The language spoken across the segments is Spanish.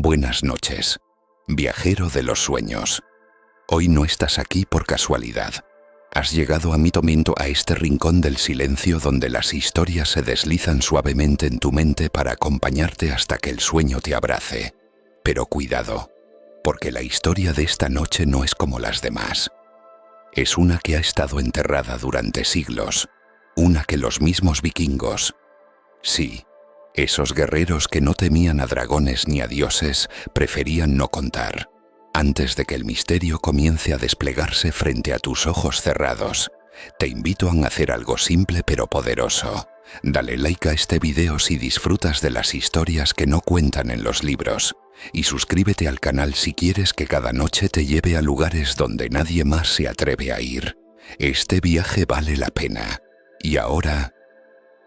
Buenas noches, viajero de los sueños. Hoy no estás aquí por casualidad. Has llegado a mi momento, a este rincón del silencio donde las historias se deslizan suavemente en tu mente para acompañarte hasta que el sueño te abrace. Pero cuidado, porque la historia de esta noche no es como las demás. Es una que ha estado enterrada durante siglos, una que los mismos vikingos, sí, esos guerreros que no temían a dragones ni a dioses, preferían no contar. Antes de que el misterio comience a desplegarse frente a tus ojos cerrados, te invito a hacer algo simple pero poderoso. Dale like a este video si disfrutas de las historias que no cuentan en los libros. Y suscríbete al canal si quieres que cada noche te lleve a lugares donde nadie más se atreve a ir. Este viaje vale la pena. Y ahora,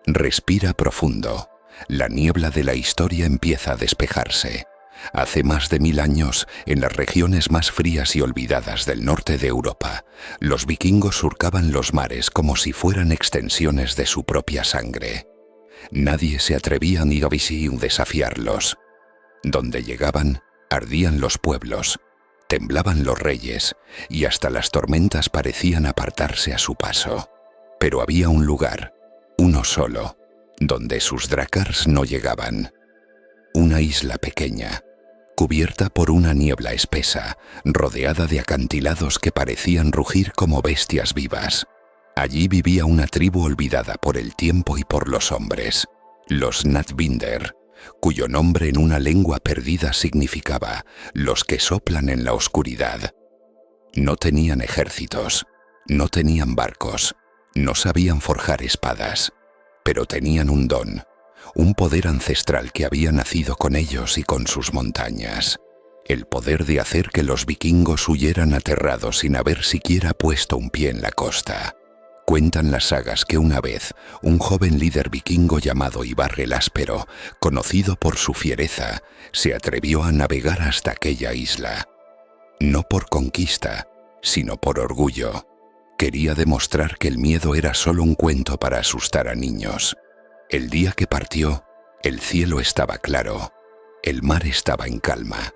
respira profundo. La niebla de la historia empieza a despejarse. Hace más de 1000 años, en las regiones más frías y olvidadas del norte de Europa, los vikingos surcaban los mares como si fueran extensiones de su propia sangre. Nadie se atrevía ni a desafiarlos. Donde llegaban, ardían los pueblos, temblaban los reyes y hasta las tormentas parecían apartarse a su paso. Pero había un lugar, uno solo, donde sus drakars no llegaban. Una isla pequeña, cubierta por una niebla espesa, rodeada de acantilados que parecían rugir como bestias vivas. Allí vivía una tribu olvidada por el tiempo y por los hombres, los Nathvindr, cuyo nombre en una lengua perdida significaba los que soplan en la oscuridad. No tenían ejércitos, no tenían barcos, no sabían forjar espadas, pero tenían un don, un poder ancestral que había nacido con ellos y con sus montañas. El poder de hacer que los vikingos huyeran aterrados sin haber siquiera puesto un pie en la costa. Cuentan las sagas que una vez, un joven líder vikingo llamado Ivar el Áspero, conocido por su fiereza, se atrevió a navegar hasta aquella isla. No por conquista, sino por orgullo. Quería demostrar que el miedo era solo un cuento para asustar a niños. El día que partió, el cielo estaba claro, el mar estaba en calma,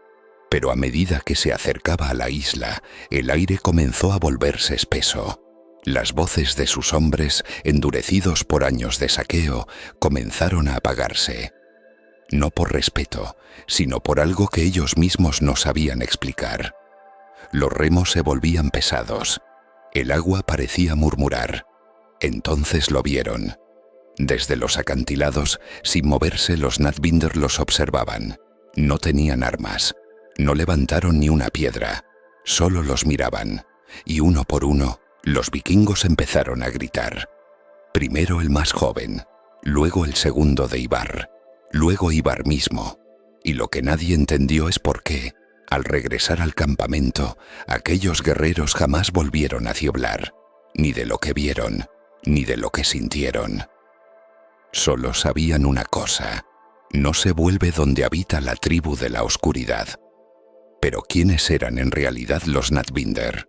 pero a medida que se acercaba a la isla, el aire comenzó a volverse espeso. Las voces de sus hombres, endurecidos por años de saqueo, comenzaron a apagarse. No por respeto, sino por algo que ellos mismos no sabían explicar. Los remos se volvían pesados. El agua parecía murmurar. Entonces lo vieron. Desde los acantilados, sin moverse, los Nathvindr los observaban. No tenían armas. No levantaron ni una piedra. Solo los miraban. Y uno por uno, los vikingos empezaron a gritar. Primero el más joven, luego el segundo de Ivar, luego Ivar mismo. Y lo que nadie entendió es por qué, al regresar al campamento, aquellos guerreros jamás volvieron a hablar, ni de lo que vieron, ni de lo que sintieron. Solo sabían una cosa: no se vuelve donde habita la tribu de la oscuridad. Pero ¿quiénes eran en realidad los Nathvindr?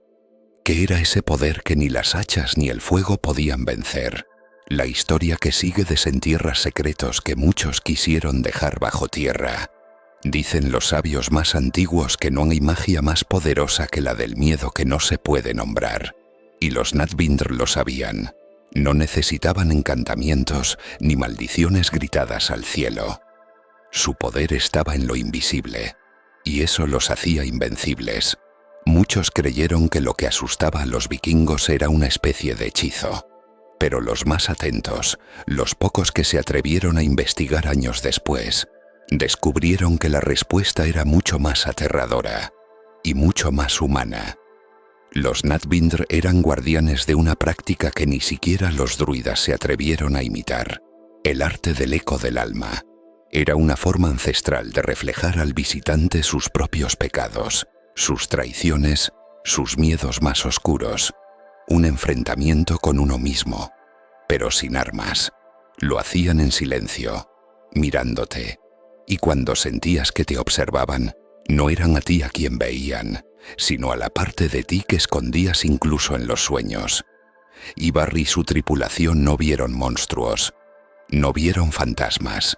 ¿Qué era ese poder que ni las hachas ni el fuego podían vencer? La historia que sigue desentierra secretos que muchos quisieron dejar bajo tierra. Dicen los sabios más antiguos que no hay magia más poderosa que la del miedo que no se puede nombrar. Y los Nathvindr lo sabían. No necesitaban encantamientos ni maldiciones gritadas al cielo. Su poder estaba en lo invisible, y eso los hacía invencibles. Muchos creyeron que lo que asustaba a los vikingos era una especie de hechizo. Pero los más atentos, los pocos que se atrevieron a investigar años después, descubrieron que la respuesta era mucho más aterradora y mucho más humana. Los Nathvindr eran guardianes de una práctica que ni siquiera los druidas se atrevieron a imitar: el arte del eco del alma. Era una forma ancestral de reflejar al visitante sus propios pecados, sus traiciones, sus miedos más oscuros. Un enfrentamiento con uno mismo, pero sin armas. Lo hacían en silencio, mirándote. Y cuando sentías que te observaban, no eran a ti a quien veían, sino a la parte de ti que escondías incluso en los sueños. Ivar y su tripulación no vieron monstruos, no vieron fantasmas.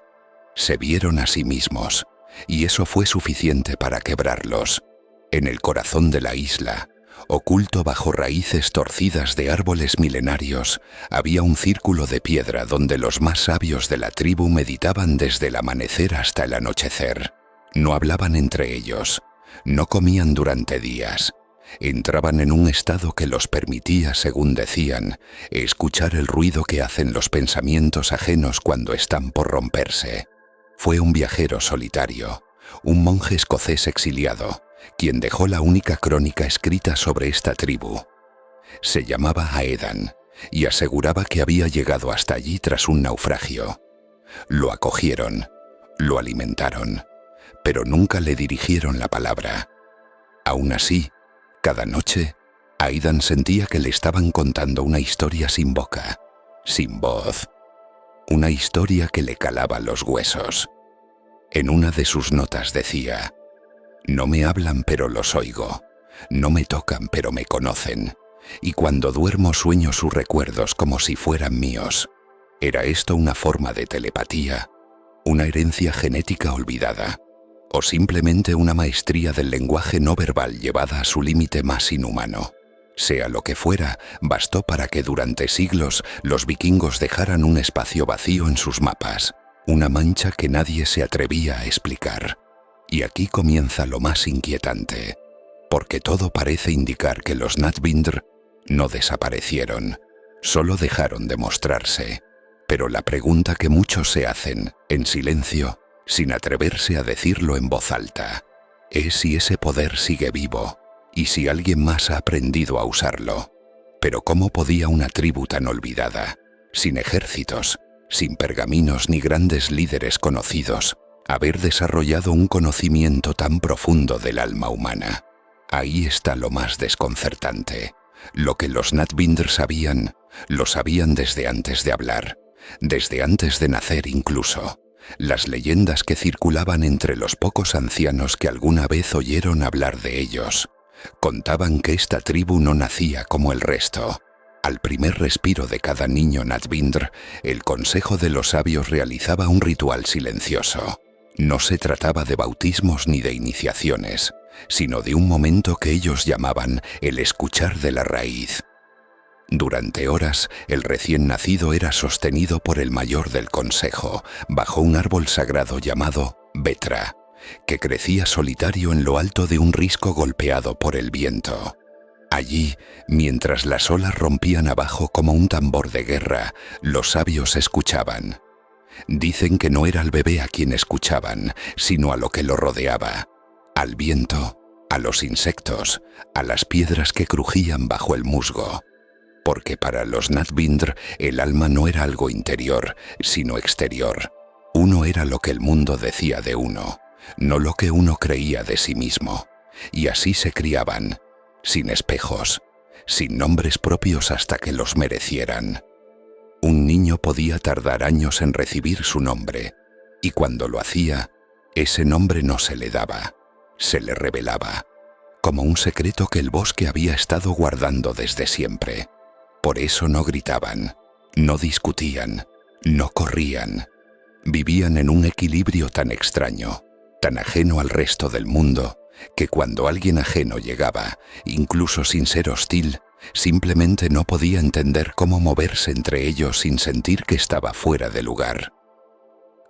Se vieron a sí mismos, y eso fue suficiente para quebrarlos. En el corazón de la isla, oculto bajo raíces torcidas de árboles milenarios, había un círculo de piedra donde los más sabios de la tribu meditaban desde el amanecer hasta el anochecer. No hablaban entre ellos, no comían durante días. Entraban en un estado que los permitía, según decían, escuchar el ruido que hacen los pensamientos ajenos cuando están por romperse. Fue un viajero solitario, un monje escocés exiliado, quien dejó la única crónica escrita sobre esta tribu. Se llamaba Aedan y aseguraba que había llegado hasta allí tras un naufragio. Lo acogieron, lo alimentaron, pero nunca le dirigieron la palabra. Aún así, cada noche, Aidan sentía que le estaban contando una historia sin boca, sin voz. Una historia que le calaba los huesos. En una de sus notas decía: «No me hablan pero los oigo, no me tocan pero me conocen, y cuando duermo sueño sus recuerdos como si fueran míos». ¿Era esto una forma de telepatía? ¿Una herencia genética olvidada? ¿O simplemente una maestría del lenguaje no verbal llevada a su límite más inhumano? Sea lo que fuera, bastó para que durante siglos los vikingos dejaran un espacio vacío en sus mapas, una mancha que nadie se atrevía a explicar. Y aquí comienza lo más inquietante, porque todo parece indicar que los Nathvindr no desaparecieron, solo dejaron de mostrarse. Pero la pregunta que muchos se hacen, en silencio, sin atreverse a decirlo en voz alta, es si ese poder sigue vivo y si alguien más ha aprendido a usarlo. Pero ¿cómo podía una tribu tan olvidada, sin ejércitos, sin pergaminos ni grandes líderes conocidos, haber desarrollado un conocimiento tan profundo del alma humana? Ahí está lo más desconcertante. Lo que los Nathvindr sabían, lo sabían desde antes de hablar, desde antes de nacer incluso. Las leyendas que circulaban entre los pocos ancianos que alguna vez oyeron hablar de ellos contaban que esta tribu no nacía como el resto. Al primer respiro de cada niño Nathvindr, el Consejo de los Sabios realizaba un ritual silencioso. No se trataba de bautismos ni de iniciaciones, sino de un momento que ellos llamaban el escuchar de la raíz. Durante horas, el recién nacido era sostenido por el mayor del consejo, bajo un árbol sagrado llamado Vetra, que crecía solitario en lo alto de un risco golpeado por el viento. Allí, mientras las olas rompían abajo como un tambor de guerra, los sabios escuchaban. Dicen que no era al bebé a quien escuchaban, sino a lo que lo rodeaba, al viento, a los insectos, a las piedras que crujían bajo el musgo. Porque para los Nathvindr el alma no era algo interior, sino exterior. Uno era lo que el mundo decía de uno, no lo que uno creía de sí mismo. Y así se criaban, sin espejos, sin nombres propios hasta que los merecieran. Un niño podía tardar años en recibir su nombre, y cuando lo hacía, ese nombre no se le daba, se le revelaba, como un secreto que el bosque había estado guardando desde siempre. Por eso no gritaban, no discutían, no corrían. Vivían en un equilibrio tan extraño, tan ajeno al resto del mundo, que cuando alguien ajeno llegaba, incluso sin ser hostil, simplemente no podía entender cómo moverse entre ellos sin sentir que estaba fuera de lugar.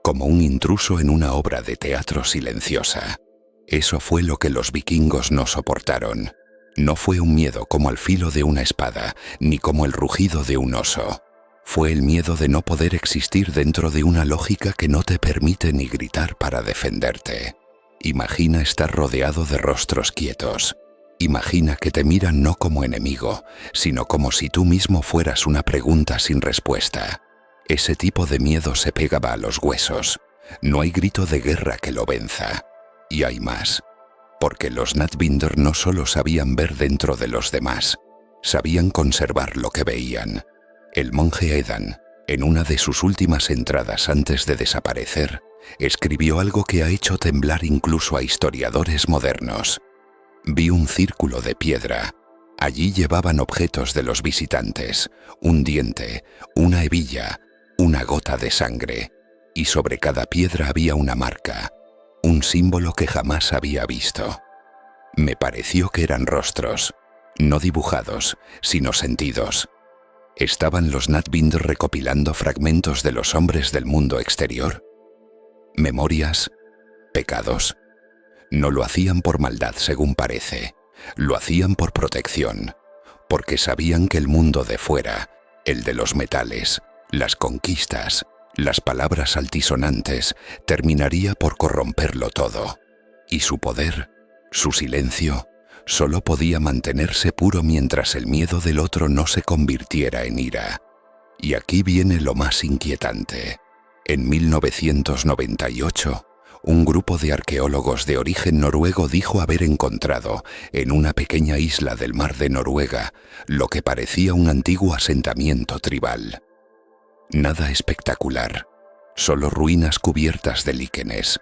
Como un intruso en una obra de teatro silenciosa. Eso fue lo que los vikingos no soportaron. No fue un miedo como al filo de una espada, ni como el rugido de un oso. Fue el miedo de no poder existir dentro de una lógica que no te permite ni gritar para defenderte. Imagina estar rodeado de rostros quietos. Imagina que te miran no como enemigo, sino como si tú mismo fueras una pregunta sin respuesta. Ese tipo de miedo se pegaba a los huesos. No hay grito de guerra que lo venza. Y hay más. Porque los Nathvindr no solo sabían ver dentro de los demás, sabían conservar lo que veían. El monje Edan, en una de sus últimas entradas antes de desaparecer, escribió algo que ha hecho temblar incluso a historiadores modernos. Vi un círculo de piedra. Allí llevaban objetos de los visitantes, un diente, una hebilla, una gota de sangre, y sobre cada piedra había una marca. un símbolo que jamás había visto. Me pareció que eran rostros, no dibujados, sino sentidos. ¿Estaban los Nadbinder recopilando fragmentos de los hombres del mundo exterior? ¿Memorias? ¿Pecados? No lo hacían por maldad, según parece. Lo hacían por protección, porque sabían que el mundo de fuera, el de los metales, las conquistas, las palabras altisonantes, terminaría por corromperlo todo. Y su poder, su silencio, solo podía mantenerse puro mientras el miedo del otro no se convirtiera en ira. Y aquí viene lo más inquietante. En 1998, un grupo de arqueólogos de origen noruego dijo haber encontrado, en una pequeña isla del mar de Noruega, lo que parecía un antiguo asentamiento tribal. Nada espectacular, solo ruinas cubiertas de líquenes,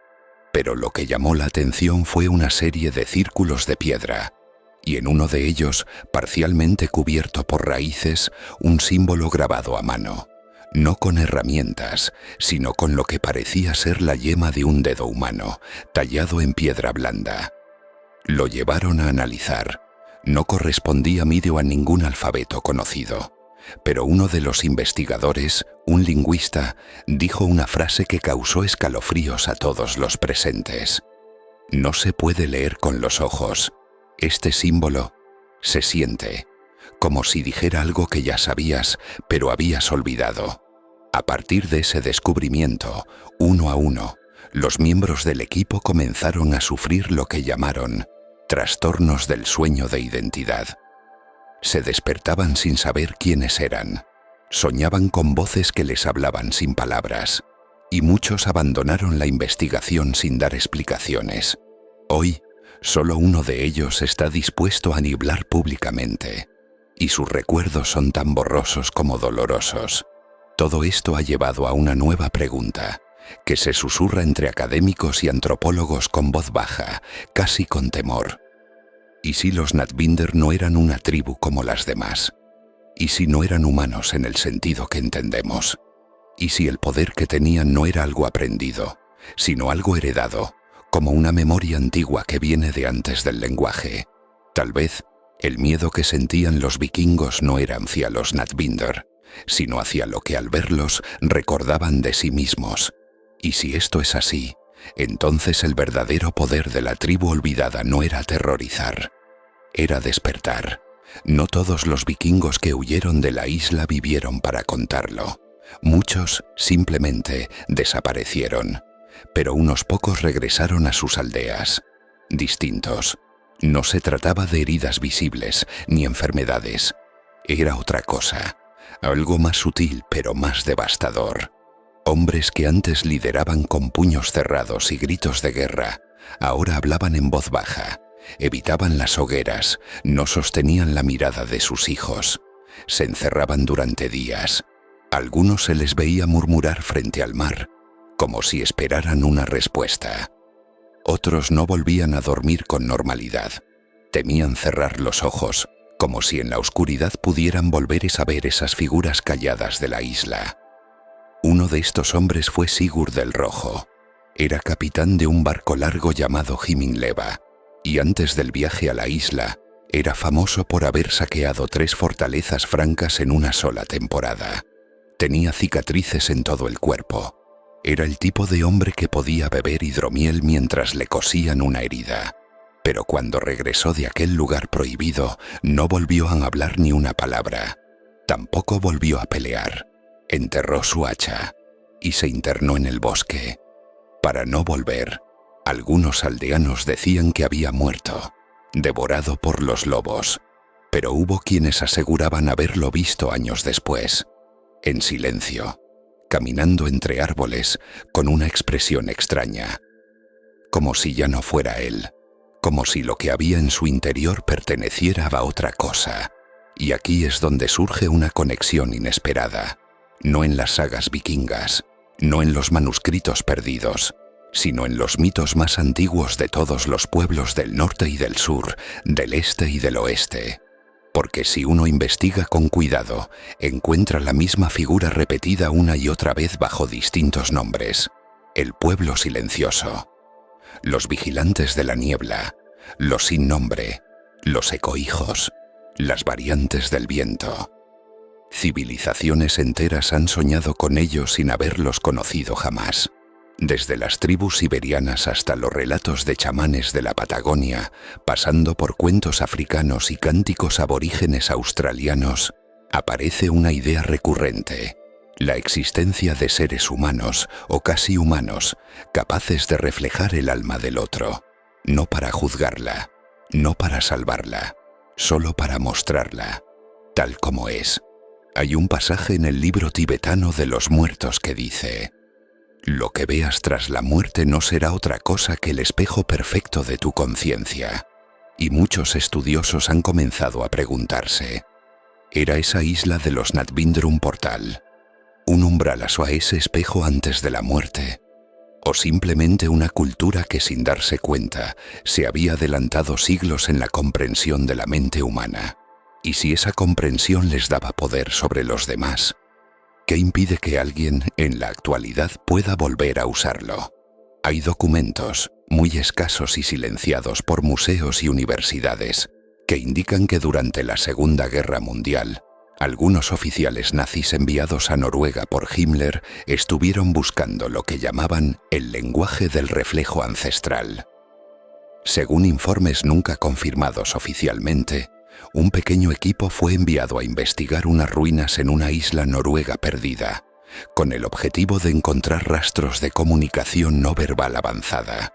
pero lo que llamó la atención fue una serie de círculos de piedra, y en uno de ellos, parcialmente cubierto por raíces, un símbolo grabado a mano. No con herramientas, sino con lo que parecía ser la yema de un dedo humano, tallado en piedra blanda. Lo llevaron a analizar. No correspondía a ningún alfabeto conocido, pero uno de los investigadores, un lingüista, dijo una frase que causó escalofríos a todos los presentes. No se puede leer con los ojos. Este símbolo se siente, como si dijera algo que ya sabías, pero habías olvidado. A partir de ese descubrimiento, uno a uno, los miembros del equipo comenzaron a sufrir lo que llamaron trastornos del sueño de identidad. Se despertaban sin saber quiénes eran, soñaban con voces que les hablaban sin palabras, y muchos abandonaron la investigación sin dar explicaciones. Hoy, solo uno de ellos está dispuesto a niblar públicamente, y sus recuerdos son tan borrosos como dolorosos. Todo esto ha llevado a una nueva pregunta, que se susurra entre académicos y antropólogos con voz baja, casi con temor. ¿Y si los Nadbinder no eran una tribu como las demás? ¿Y si no eran humanos en el sentido que entendemos? ¿Y si el poder que tenían no era algo aprendido, sino algo heredado, como una memoria antigua que viene de antes del lenguaje? Tal vez el miedo que sentían los vikingos no era hacia los Nadbinder, sino hacia lo que al verlos recordaban de sí mismos. Y si esto es así, entonces el verdadero poder de la tribu olvidada no era aterrorizar, era despertar. No todos los vikingos que huyeron de la isla vivieron para contarlo. Muchos simplemente desaparecieron, pero unos pocos regresaron a sus aldeas, distintos. No se trataba de heridas visibles ni enfermedades. Era otra cosa, algo más sutil pero más devastador. Hombres que antes lideraban con puños cerrados y gritos de guerra, ahora hablaban en voz baja, evitaban las hogueras, no sostenían la mirada de sus hijos, se encerraban durante días. Algunos se les veía murmurar frente al mar, como si esperaran una respuesta. Otros no volvían a dormir con normalidad, temían cerrar los ojos, como si en la oscuridad pudieran volver a ver esas figuras calladas de la isla. Uno de estos hombres fue Sigurd el Rojo. Era capitán de un barco largo llamado Himinleva, y antes del viaje a la isla, era famoso por haber saqueado 3 fortalezas francas en una sola temporada. Tenía cicatrices en todo el cuerpo. Era el tipo de hombre que podía beber hidromiel mientras le cosían una herida. Pero cuando regresó de aquel lugar prohibido, no volvió a hablar ni una palabra. Tampoco volvió a pelear. Enterró su hacha y se internó en el bosque. Para no volver, algunos aldeanos decían que había muerto, devorado por los lobos, pero hubo quienes aseguraban haberlo visto años después, en silencio, caminando entre árboles con una expresión extraña, como si ya no fuera él, como si lo que había en su interior perteneciera a otra cosa. Y aquí es donde surge una conexión inesperada. No en las sagas vikingas, no en los manuscritos perdidos, sino en los mitos más antiguos de todos los pueblos del norte y del sur, del este y del oeste. Porque si uno investiga con cuidado, encuentra la misma figura repetida una y otra vez bajo distintos nombres. El pueblo silencioso. los vigilantes de la niebla, los sin nombre, los ecohijos, las variantes del viento. Civilizaciones enteras han soñado con ellos sin haberlos conocido jamás. Desde las tribus siberianas hasta los relatos de chamanes de la Patagonia, pasando por cuentos africanos y cánticos aborígenes australianos, aparece una idea recurrente: la existencia de seres humanos o casi humanos, capaces de reflejar el alma del otro, no para juzgarla, no para salvarla, solo para mostrarla, tal como es. Hay un pasaje en el libro tibetano de los muertos que dice: «Lo que veas tras la muerte no será otra cosa que el espejo perfecto de tu conciencia». Y muchos estudiosos han comenzado a preguntarse: ¿era esa isla de los Nathbindr un portal, un umbral a ese espejo antes de la muerte? ¿O simplemente una cultura que sin darse cuenta se había adelantado siglos en la comprensión de la mente humana? Y si esa comprensión les daba poder sobre los demás, ¿qué impide que alguien en la actualidad pueda volver a usarlo? Hay documentos, muy escasos y silenciados por museos y universidades, que indican que durante la Segunda Guerra Mundial, algunos oficiales nazis enviados a Noruega por Himmler estuvieron buscando lo que llamaban el lenguaje del reflejo ancestral. Según informes nunca confirmados oficialmente, un pequeño equipo fue enviado a investigar unas ruinas en una isla noruega perdida, con el objetivo de encontrar rastros de comunicación no verbal avanzada.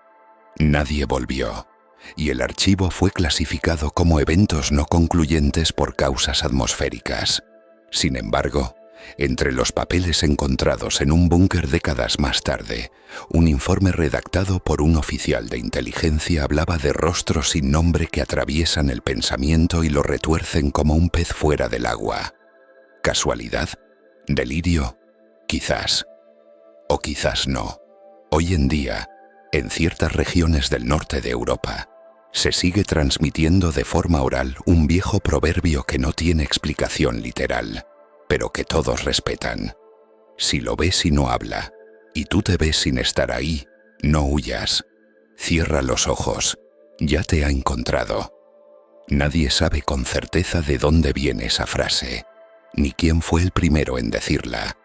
Nadie volvió, y el archivo fue clasificado como eventos no concluyentes por causas atmosféricas. Sin embargo, entre los papeles encontrados en un búnker décadas más tarde, un informe redactado por un oficial de inteligencia hablaba de rostros sin nombre que atraviesan el pensamiento y lo retuercen como un pez fuera del agua. ¿Casualidad? ¿Delirio? Quizás. O quizás no. Hoy en día, en ciertas regiones del norte de Europa, se sigue transmitiendo de forma oral un viejo proverbio que no tiene explicación literal, pero que todos respetan. Si lo ves y no habla, y tú te ves sin estar ahí, no huyas. Cierra los ojos, ya te ha encontrado. Nadie sabe con certeza de dónde viene esa frase, ni quién fue el primero en decirla,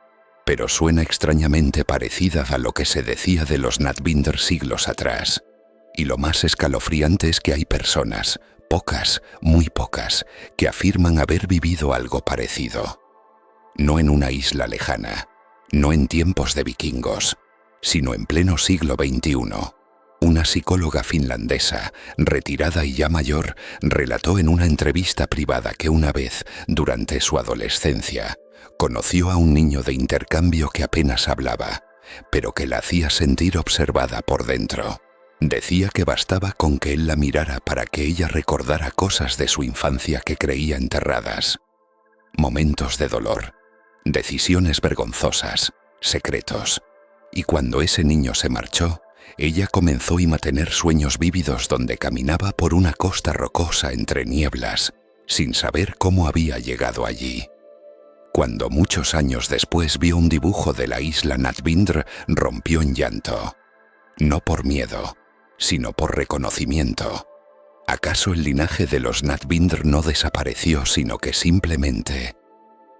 pero suena extrañamente parecida a lo que se decía de los Nathbindr siglos atrás. Y lo más escalofriante es que hay personas, pocas, muy pocas, que afirman haber vivido algo parecido. No en una isla lejana, no en tiempos de vikingos, sino en pleno siglo XXI. Una psicóloga finlandesa, retirada y ya mayor, relató en una entrevista privada que una vez, durante su adolescencia, conoció a un niño de intercambio que apenas hablaba, pero que la hacía sentir observada por dentro. Decía que bastaba con que él la mirara para que ella recordara cosas de su infancia que creía enterradas. Momentos de dolor, decisiones vergonzosas, secretos. Y cuando ese niño se marchó, ella comenzó a mantener sueños vívidos donde caminaba por una costa rocosa entre nieblas, sin saber cómo había llegado allí. Cuando muchos años después vio un dibujo de la isla Nathbindr, rompió en llanto. No por miedo, sino por reconocimiento. ¿Acaso el linaje de los Nathbindr no desapareció, sino que simplemente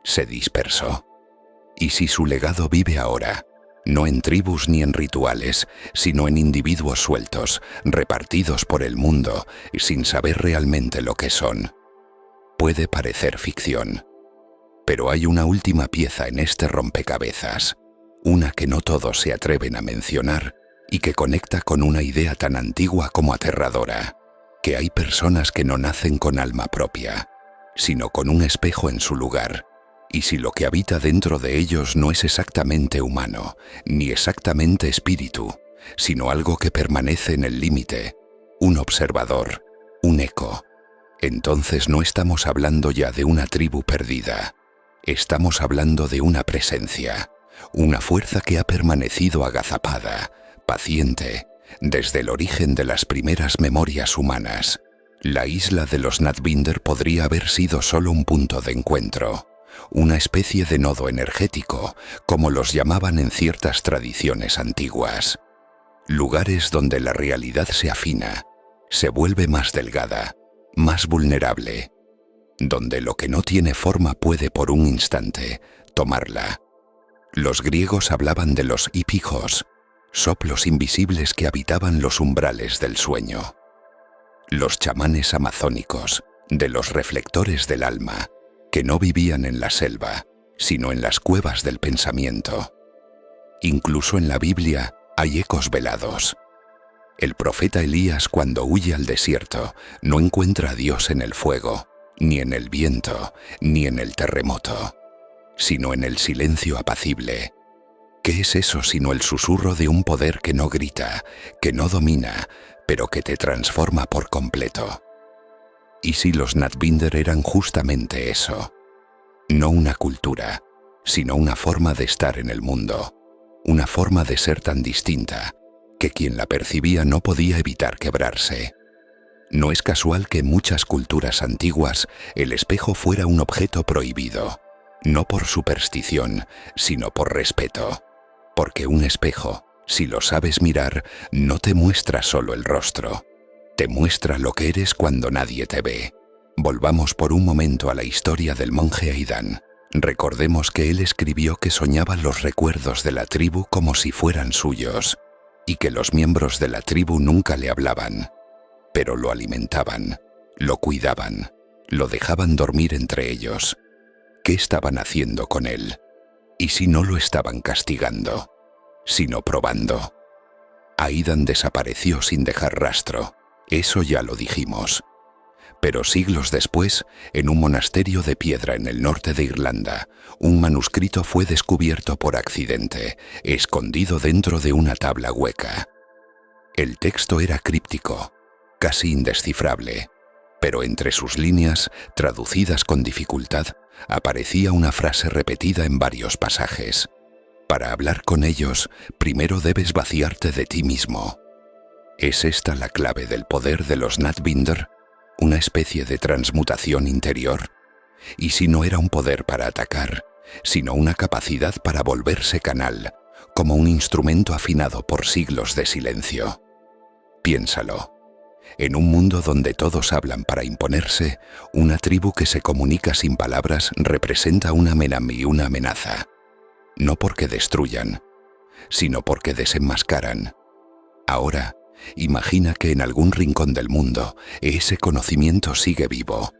se dispersó? ¿Y si su legado vive ahora, no en tribus ni en rituales, sino en individuos sueltos, repartidos por el mundo, sin saber realmente lo que son? Puede parecer ficción, pero hay una última pieza en este rompecabezas, una que no todos se atreven a mencionar y que conecta con una idea tan antigua como aterradora, que hay personas que no nacen con alma propia, sino con un espejo en su lugar, y si lo que habita dentro de ellos no es exactamente humano, ni exactamente espíritu, sino algo que permanece en el límite, un observador, un eco, entonces no estamos hablando ya de una tribu perdida, estamos hablando de una presencia, una fuerza que ha permanecido agazapada, paciente, desde el origen de las primeras memorias humanas. La isla de los Nathbindr podría haber sido solo un punto de encuentro, una especie de nodo energético, como los llamaban en ciertas tradiciones antiguas. lugares donde la realidad se afina, se vuelve más delgada, más vulnerable, donde lo que no tiene forma puede por un instante tomarla. Los griegos hablaban de los hípigos, soplos invisibles que habitaban los umbrales del sueño. Los chamanes amazónicos, de los reflectores del alma, que no vivían en la selva, sino en las cuevas del pensamiento. Incluso en la Biblia hay ecos velados. El profeta Elías, cuando huye al desierto, no encuentra a Dios en el fuego, ni en el viento, ni en el terremoto, sino en el silencio apacible. ¿Qué es eso sino el susurro de un poder que no grita, que no domina, pero que te transforma por completo? ¿Y si los Natbinder eran justamente eso? No una cultura, sino una forma de estar en el mundo, una forma de ser tan distinta que quien la percibía no podía evitar quebrarse. No es casual que en muchas culturas antiguas el espejo fuera un objeto prohibido, no por superstición, sino por respeto, porque un espejo, si lo sabes mirar, no te muestra solo el rostro, te muestra lo que eres cuando nadie te ve. Volvamos por un momento a la historia del monje Aidan. Recordemos que él escribió que soñaba los recuerdos de la tribu como si fueran suyos, y que los miembros de la tribu nunca le hablaban, pero lo alimentaban, lo cuidaban, lo dejaban dormir entre ellos. ¿Qué estaban haciendo con él? ¿Y si no lo estaban castigando, sino probando? Aidan desapareció sin dejar rastro, eso ya lo dijimos. Pero siglos después, en un monasterio de piedra en el norte de Irlanda, un manuscrito fue descubierto por accidente, escondido dentro de una tabla hueca. El texto era críptico, casi indescifrable, pero entre sus líneas, traducidas con dificultad, aparecía una frase repetida en varios pasajes. Para hablar con ellos, primero debes vaciarte de ti mismo. ¿Es esta la clave del poder de los Natbinder? ¿Una especie de transmutación interior? ¿Y si no era un poder para atacar, sino una capacidad para volverse canal, como un instrumento afinado por siglos de silencio? Piénsalo. En un mundo donde todos hablan para imponerse, una tribu que se comunica sin palabras representa una amenaza. No porque destruyan, sino porque desenmascaran. Ahora, imagina que en algún rincón del mundo ese conocimiento sigue vivo.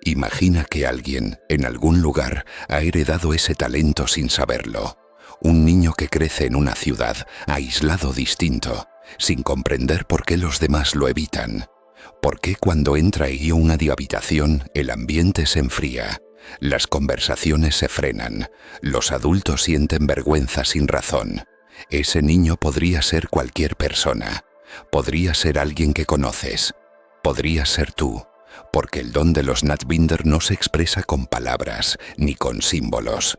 Imagina que alguien, en algún lugar, ha heredado ese talento sin saberlo. Un niño que crece en una ciudad, aislado, distinto, sin comprender por qué los demás lo evitan. ¿Por qué cuando entra en una habitación el ambiente se enfría? Las conversaciones se frenan, los adultos sienten vergüenza sin razón. Ese niño podría ser cualquier persona. Podría ser alguien que conoces, podría ser tú, porque el don de los Natbinder no se expresa con palabras ni con símbolos,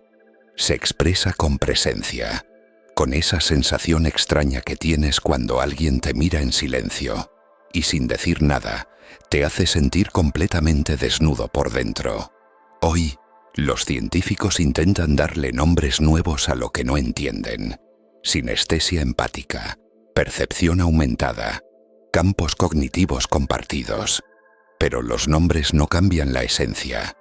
se expresa con presencia, con esa sensación extraña que tienes cuando alguien te mira en silencio y sin decir nada, te hace sentir completamente desnudo por dentro. Hoy, los científicos intentan darle nombres nuevos a lo que no entienden. Sinestesia empática, percepción aumentada, campos cognitivos compartidos. Pero los nombres no cambian la esencia,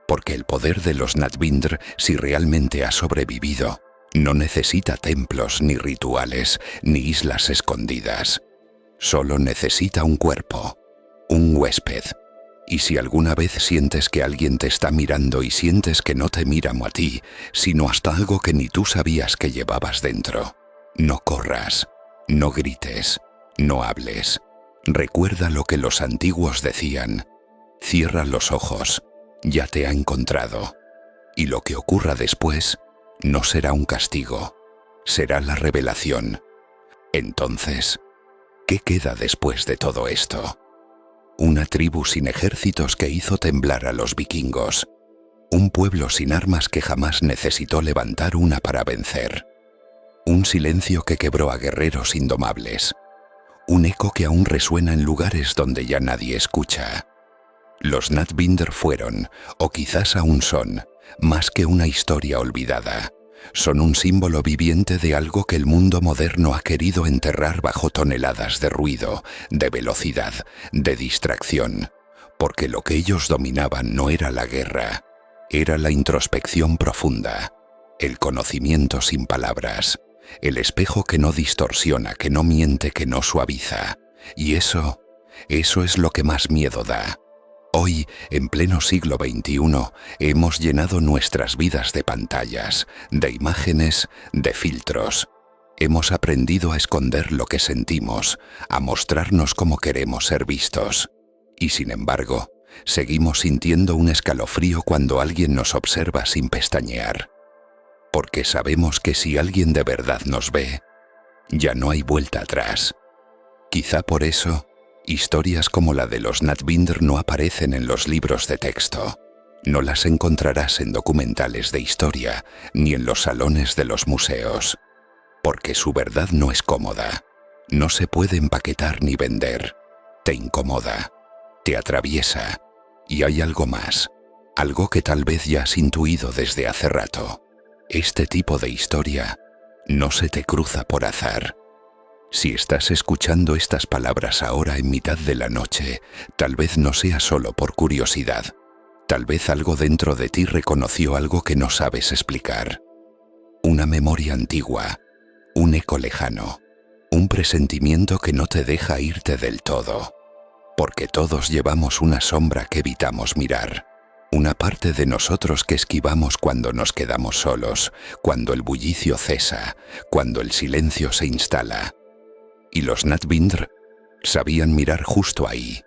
porque el poder de los Natbinder, si realmente ha sobrevivido, no necesita templos ni rituales ni islas escondidas. Solo necesita un cuerpo, un huésped. Y si alguna vez sientes que alguien te está mirando y sientes que no te miran a ti, sino hasta algo que ni tú sabías que llevabas dentro, no corras. No grites, no hables. Recuerda lo que los antiguos decían. Cierra los ojos, ya te ha encontrado. Y lo que ocurra después no será un castigo, será la revelación. Entonces, ¿qué queda después de todo esto? Una tribu sin ejércitos que hizo temblar a los vikingos. Un pueblo sin armas que jamás necesitó levantar una para vencer. Un silencio que quebró a guerreros indomables. Un eco que aún resuena en lugares donde ya nadie escucha. Los Natbinder fueron, o quizás aún son, más que una historia olvidada. Son un símbolo viviente de algo que el mundo moderno ha querido enterrar bajo toneladas de ruido, de velocidad, de distracción, porque lo que ellos dominaban no era la guerra, era la introspección profunda, el conocimiento sin palabras, el espejo que no distorsiona, que no miente, que no suaviza. Y eso es lo que más miedo da. Hoy, en pleno siglo XXI, hemos llenado nuestras vidas de pantallas, de imágenes, de filtros. Hemos aprendido a esconder lo que sentimos, a mostrarnos como queremos ser vistos. Y sin embargo, seguimos sintiendo un escalofrío cuando alguien nos observa sin pestañear. Porque sabemos que si alguien de verdad nos ve, ya no hay vuelta atrás. Quizá por eso, historias como la de los Nathbinder no aparecen en los libros de texto. No las encontrarás en documentales de historia, ni en los salones de los museos. Porque su verdad no es cómoda. No se puede empaquetar ni vender. Te incomoda, te atraviesa. Y hay algo más, algo que tal vez ya has intuido desde hace rato. Este tipo de historia no se te cruza por azar. Si estás escuchando estas palabras ahora en mitad de la noche, tal vez no sea solo por curiosidad. Tal vez algo dentro de ti reconoció algo que no sabes explicar. Una memoria antigua, un eco lejano, un presentimiento que no te deja irte del todo. Porque todos llevamos una sombra que evitamos mirar. Una parte de nosotros que esquivamos cuando nos quedamos solos, cuando el bullicio cesa, cuando el silencio se instala. Y los Nathbinder sabían mirar justo ahí.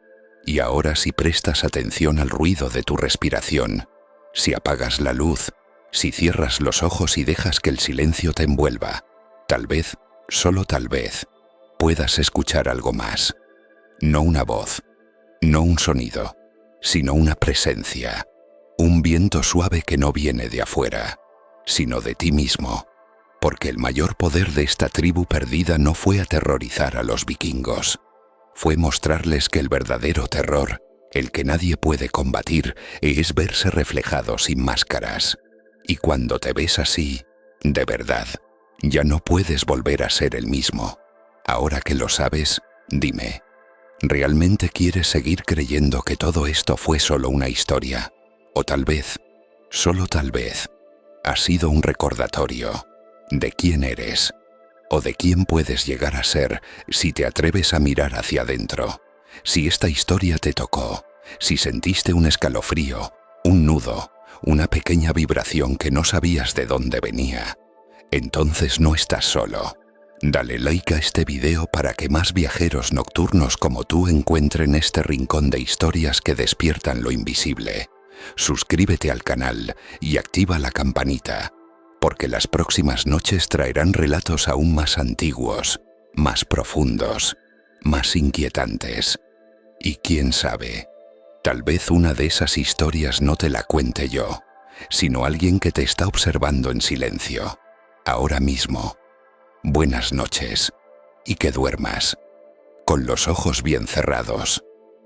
Y ahora si prestas atención al ruido de tu respiración, si apagas la luz, si cierras los ojos y dejas que el silencio te envuelva, tal vez, solo tal vez, puedas escuchar algo más. No una voz, no un sonido, sino una presencia. Un viento suave que no viene de afuera, sino de ti mismo. Porque el mayor poder de esta tribu perdida no fue aterrorizar a los vikingos. Fue mostrarles que el verdadero terror, el que nadie puede combatir, es verse reflejado sin máscaras. Y cuando te ves así, de verdad, ya no puedes volver a ser el mismo. Ahora que lo sabes, dime, ¿realmente quieres seguir creyendo que todo esto fue solo una historia? O tal vez, solo tal vez, ha sido un recordatorio de quién eres o de quién puedes llegar a ser si te atreves a mirar hacia adentro. Si esta historia te tocó, si sentiste un escalofrío, un nudo, una pequeña vibración que no sabías de dónde venía, entonces no estás solo. Dale like a este video para que más viajeros nocturnos como tú encuentren este rincón de historias que despiertan lo invisible. Suscríbete al canal y activa la campanita, porque las próximas noches traerán relatos aún más antiguos, más profundos, más inquietantes. Y quién sabe, tal vez una de esas historias no te la cuente yo, sino alguien que te está observando en silencio, ahora mismo. Buenas noches, y que duermas, con los ojos bien cerrados.